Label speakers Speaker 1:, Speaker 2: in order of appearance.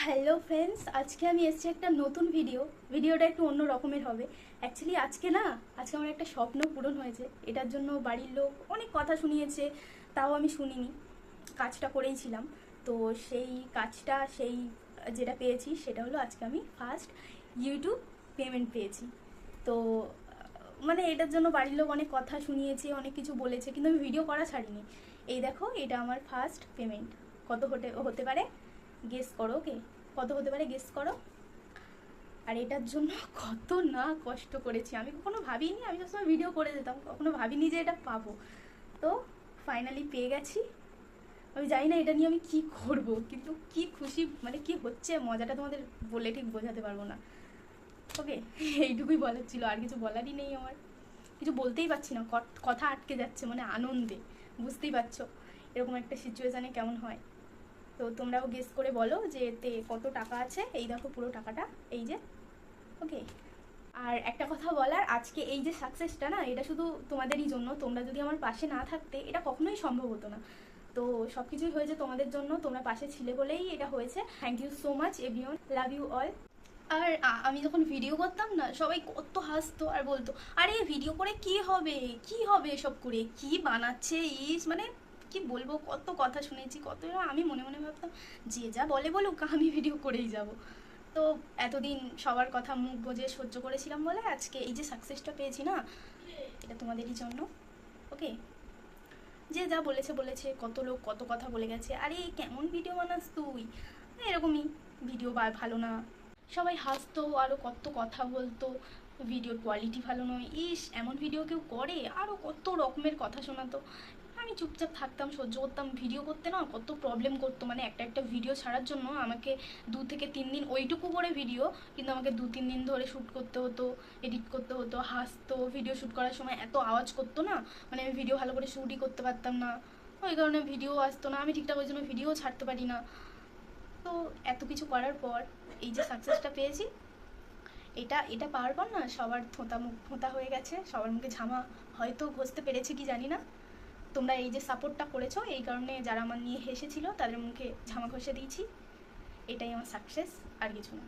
Speaker 1: Hello friends, আজকে আমি এসেছি একটা নতুন ভিডিওটা একটু অন্য রকমের হবে। অ্যাকচুয়ালি আজকে আমার একটা স্বপ্ন পূরণ হয়েছে। এটার জন্য বাড়ির লোক অনেক কথা শুনিয়েছে, তাও আমি শুনিনি, কাজটা করেইছিলাম। তো সেই যেটা পেয়েছি সেটা হলো আজকে আমি ফার্স্ট ইউটিউব পেমেন্ট পেয়েছি। তো মানে এটার জন্য বাড়ির লোক অনেক কথা শুনিয়েছে, অনেক কিছু বলেছে, কিন্তু আমি ভিডিও করা ছাড়িনি। এই দেখো, এটা আমার ফার্স্ট পেমেন্ট। কত হতে পারে গেস করো? ওকে, কত হতে পারে গেস করো? আর এটার জন্য কত না কষ্ট করেছি, আমি কখনো ভাবিনি। আমি সবসময় ভিডিও করে যেতাম, কখনো ভাবিনি যে এটা পাবো। তো ফাইনালি পেয়ে গেছি। আমি জানি না এটা নিয়ে আমি কি করব, কিন্তু কি খুশি, মানে কি হচ্ছে মজাটা তোমাদের বলে ঠিক বোঝাতে পারবো না। ওকে, এইটুকুই বলার ছিল, আর কিছু বলারই নেই আমার। কিছু বলতেই পারছি না, কথা আটকে যাচ্ছে, মানে আনন্দে। বুঝতেই পারছো এরকম একটা সিচুয়েশানে কেমন হয়। তো তোমরাও গেস করে বলো যে এতে কত টাকা আছে। এই দেখো পুরো টাকাটা, এই যে। ওকে, আর একটা কথা বলার, আজকে এই যে সাকসেসটা না, এটা শুধু তোমাদেরই জন্য। তোমরা যদি আমার পাশে না থাকতে এটা কখনোই সম্ভব হতো না। তো সব কিছুই হয়েছে তোমাদের জন্য, তোমরা পাশে ছিলে বলেই এটা হয়েছে। Thank you so much everyone, love you all. আর আমি যখন ভিডিও করতাম না, সবাই কত হাসতো আর বলতো, আরে ভিডিও করে কি হবে, কি হবে এসব করে, কি বানাচ্ছে মানে কি বলবো, কত কথা শুনেছি, কত। আমি মনে মনে ভাবতাম যে যা বলে বলুক, আমি ভিডিও করেই যাব। তো এতদিন সবার কথা মুখ বুজে সহ্য করেছিলাম বলে আজকে এই যে সাকসেসটা পেয়েছি না, এটা তোমাদেরই জন্য। ওকে, যে যা বলেছে বলেছে, কত লোক কত কথা বলে গেছে, আরে কেমন ভিডিও বানাস তুই, এরকমই ভিডিও ভালো না, সবাই হাসতো, আরও কত কথা বলতো, ভিডিওর কোয়ালিটি ভালো নয়, ইস এমন ভিডিও কেউ করে, আরও কত রকমের কথা শোনাতো। আমি চুপচাপ থাকতাম, সহ্য করতাম। ভিডিও করতে না কত প্রবলেম করতো, মানে একটা ভিডিও ছাড়ার জন্য আমাকে 2 থেকে 3 দিন, ওইটুকু করে ভিডিও, কিন্তু আমাকে 2-3 দিন ধরে শ্যুট করতে হতো, এডিট করতে হতো, হাসতো। ভিডিও শ্যুট করার সময় এত আওয়াজ করতো না, মানে আমি ভিডিও ভালো করে শ্যুটই করতে পারতাম না, ওই কারণে ভিডিও আসতো না, আমি ঠিকঠাক ওই জন্য ভিডিও ছাড়তে পারি না। তো এত কিছু করার পর এই যে সাকসেসটা পেয়েছি, এটা এটা পাওয়ার পর না সবার মুখ থোঁতা হয়ে গেছে, সবার মুখে ঝামা হয়তো ঘষতে পেরেছে কি জানি না। তোমরা এই যে সাপোর্টটা করেছো, এই কারণে যারা আমার নিয়ে হেসেছিল তাদের মুখে ঝামা ঘষে দিয়েছি। এটাই আমার সাকসেস, আর কিছু না।